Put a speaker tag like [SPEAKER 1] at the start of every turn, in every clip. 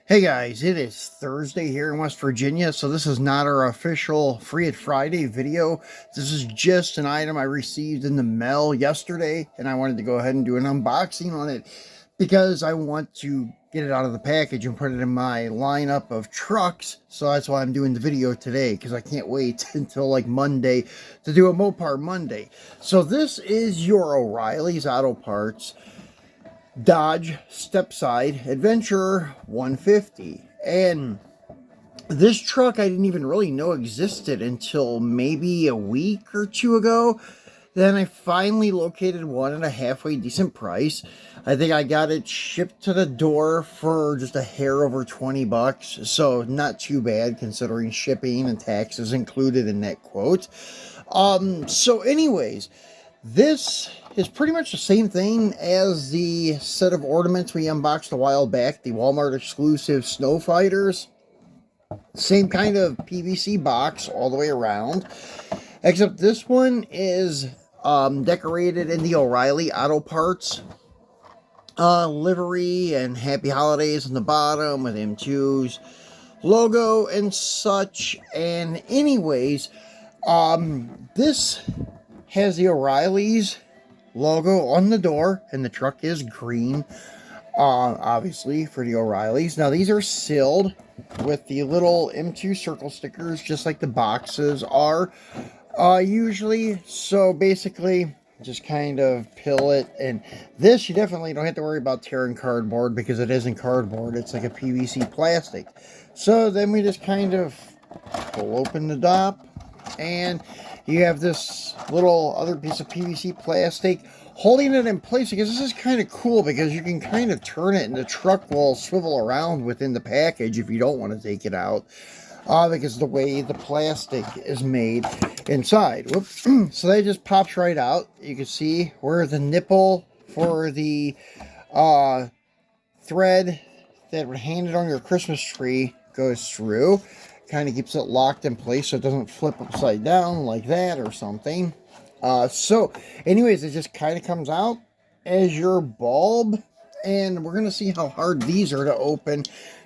[SPEAKER 1] Hey guys, it is Thursday here in West Virginia, so this is not our official Free It Friday video. This is just an item I received in the mail yesterday, and I wanted to go ahead and do an unboxing on it because I want to get it out of the package and put it in my lineup of trucks. So that's why I'm doing the video today, because I can't wait until like Monday to do a Mopar Monday. So this is your Oreillys Auto Parts Dodge Stepside Adventurer 150. And this truck I didn't even really know existed until maybe a week or two ago. Then I finally located one at a halfway decent price. I think I got it shipped to the door for just a hair over 20 bucks. So not too bad considering shipping and taxes included in that quote. So anyways, this is pretty much the same thing as the set of ornaments we unboxed a while back, the Walmart exclusive Snow Fighters. Same kind of PVC box all the way around, except this one is decorated in the O'Reilly Auto Parts livery and Happy Holidays on the bottom with M2's logo and such. And anyways, this has the Oreillys logo on the door, and the truck is green, obviously, for the Oreillys. Now, these are sealed with the little M2 circle stickers, just like the boxes are usually. So, basically, just kind of peel it. And this, you definitely don't have to worry about tearing cardboard, because it isn't cardboard. It's like a PVC plastic. So, then we just kind of pull open the top, and you have this little other piece of PVC plastic holding it in place, because this is kind of cool, because you can kind of turn it and the truck will swivel around within the package if you don't want to take it out, because the way the plastic is made inside. Whoops. So that just pops right out. You can see where the nipple for the thread that would hang it on your Christmas tree goes through. Kind of keeps it locked in place so it doesn't flip upside down like that or something. So anyways, it just kind of comes out as your bulb, and we're going to see how hard these are to open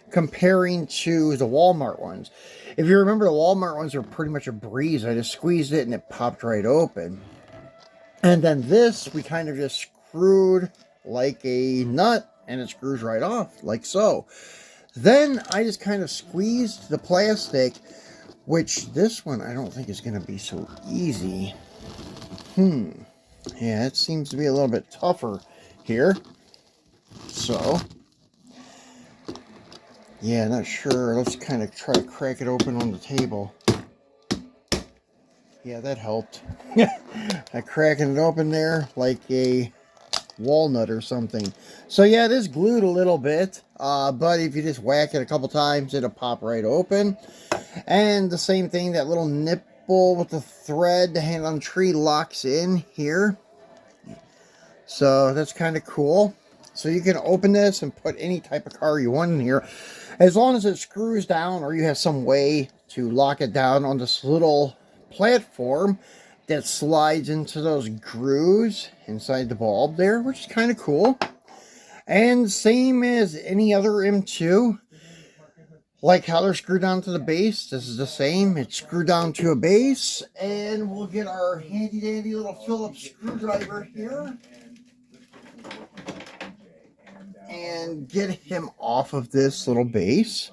[SPEAKER 1] comparing to the Walmart ones. If you remember, the Walmart ones are pretty much a breeze. I just squeezed it and it popped right open. And then this, we kind of just screwed like a nut, and it screws right off like so. Then I just kind of squeezed the plastic, which this one I don't think is going to be so easy. Yeah, it seems to be a little bit tougher here. So, yeah, not sure. Let's kind of try to crack it open on the table. Yeah, that helped. I cracking it open there like a walnut or something. So yeah, it is glued a little bit, but if you just whack it a couple times, it'll pop right open. And the same thing, that little nipple with the thread to hang on the tree locks in here. So that's kind of cool. So you can open this and put any type of car you want in here, as long as it screws down, or you have some way to lock it down on this little platform that slides into those grooves inside the bulb there, which is kind of cool. And same as any other M2, like how they're screwed down to the base, this is the same. It's screwed down to a base, and we'll get our handy dandy little Phillips screwdriver here and get him off of this little base.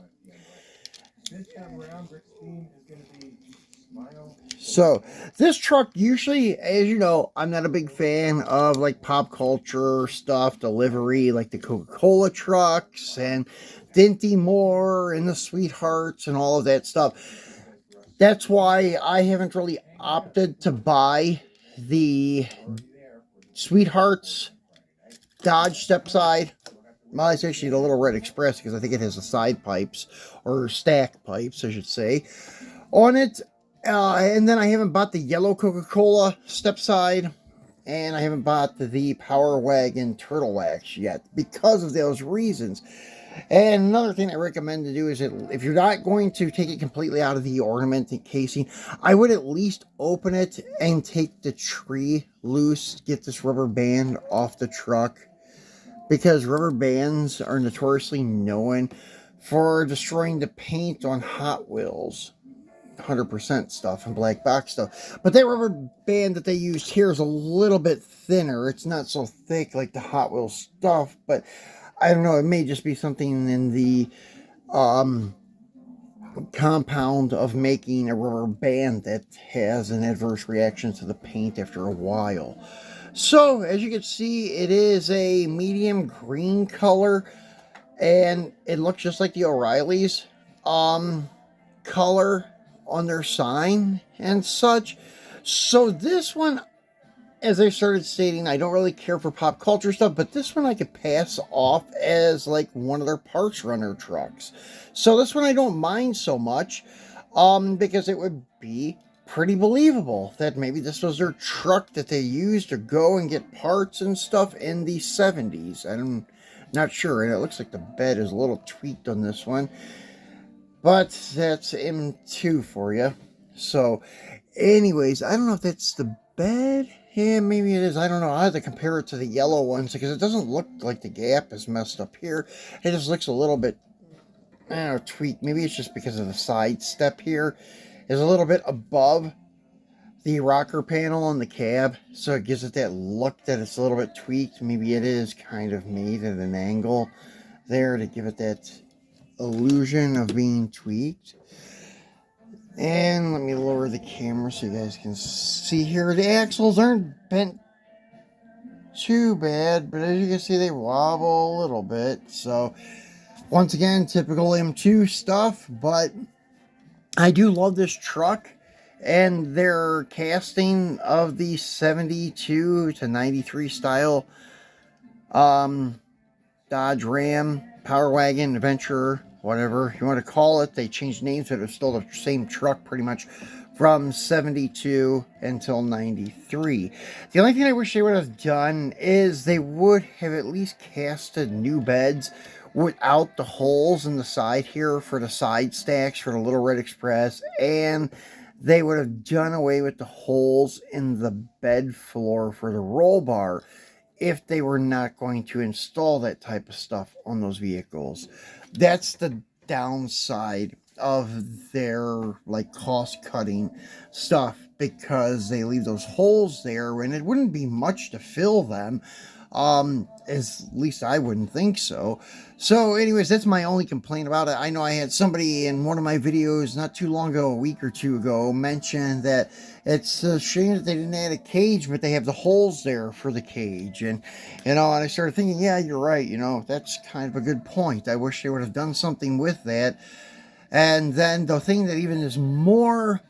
[SPEAKER 1] So this truck, usually, as you know, I'm not a big fan of like pop culture stuff, delivery, like the Coca-Cola trucks and Dinty Moore and the Sweethearts and all of that stuff. That's why I haven't really opted to buy the Sweethearts Dodge Stepside. Well, it's actually the Little Red Express, because I think it has the side pipes, or stack pipes, I should say, on it. And then I haven't bought the yellow Coca-Cola Stepside, and I haven't bought the Power Wagon Turtle Wax yet, because of those reasons. And another thing I recommend to do is that if you're not going to take it completely out of the ornament casing, I would at least open it and take the tree loose, get this rubber band off the truck, because rubber bands are notoriously known for destroying the paint on Hot Wheels. 100% stuff and black box stuff. But that rubber band that they used here is a little bit thinner. It's not so thick like the Hot Wheels stuff, but I don't know. It may just be something in the compound of making a rubber band that has an adverse reaction to the paint after a while. So, as you can see, it is a medium green color, and it looks just like the Oreillys color on their sign and such. So this one, as I started stating, I don't really care for pop culture stuff, but this one I could pass off as like one of their parts runner trucks. So this one I don't mind so much, because it would be pretty believable that maybe this was their truck that they used to go and get parts and stuff in the 70s. I'm not sure, and it looks like the bed is a little tweaked on this one. But that's M2 for you. So, anyways, I don't know if that's the bed. Yeah, maybe it is. I don't know. I have to compare it to the yellow ones because it doesn't look like the gap is messed up here. It just looks a little bit, I don't know, tweaked. Maybe it's just because of the side step here is a little bit above the rocker panel on the cab. So it gives it that look that it's a little bit tweaked. Maybe it is kind of made at an angle there to give it that illusion of being tweaked. And let me lower the camera so you guys can see here. The axles aren't bent too bad, but as you can see, they wobble a little bit. So once again, typical M2 stuff, but I do love this truck and their casting of the 72 to 93 style Dodge Ram, Power Wagon, Adventurer, whatever you want to call it. They changed names, but it's still the same truck pretty much from 72 until 93. The only thing I wish they would have done is they would have at least casted new beds without the holes in the side here for the side stacks for the Little Red Express, and they would have done away with the holes in the bed floor for the roll bar if they were not going to install that type of stuff on those vehicles. That's the downside of their like cost cutting stuff, because they leave those holes there and it wouldn't be much to fill them. At least I wouldn't think so. So anyways, that's my only complaint about it. I know I had somebody in one of my videos not too long ago, a week or two ago, mention that it's a shame that they didn't add a cage, but they have the holes there for the cage. And, and I started thinking, yeah, you're right. That's kind of a good point. I wish they would have done something with that. And then the thing that even is more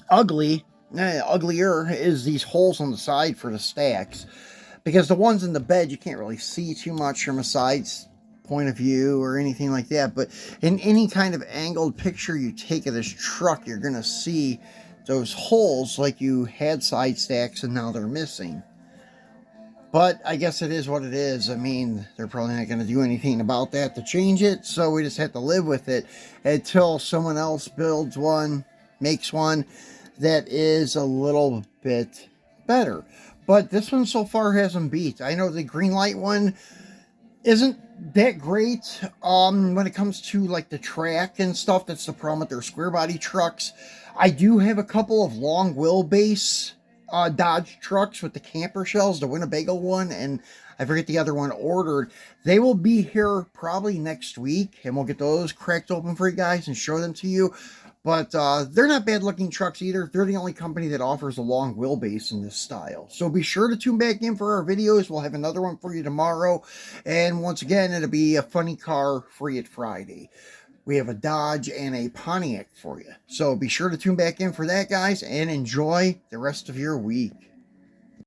[SPEAKER 1] uglier is these holes on the side for the stacks. Because the ones in the bed, you can't really see too much from a side point of view or anything like that. But in any kind of angled picture you take of this truck, you're going to see those holes like you had side stacks and now they're missing. But I guess it is what it is. I mean, they're probably not going to do anything about that to change it. So we just have to live with it until someone else builds one, makes one that is a little bit better. But this one so far hasn't beat. I know the green light one isn't that great when it comes to like the track and stuff. That's the problem with their square body trucks. I do have a couple of long wheelbase Dodge trucks with the camper shells, the Winnebago one, and I forget the other one ordered. They will be here probably next week, and we'll get those cracked open for you guys and show them to you. But they're not bad looking trucks either. They're the only company that offers a long wheelbase in this style. So be sure to tune back in for our videos. We'll have another one for you tomorrow. And once again, it'll be a funny car free at Friday. We have a Dodge and a Pontiac for you. So be sure to tune back in for that, guys, and enjoy the rest of your week.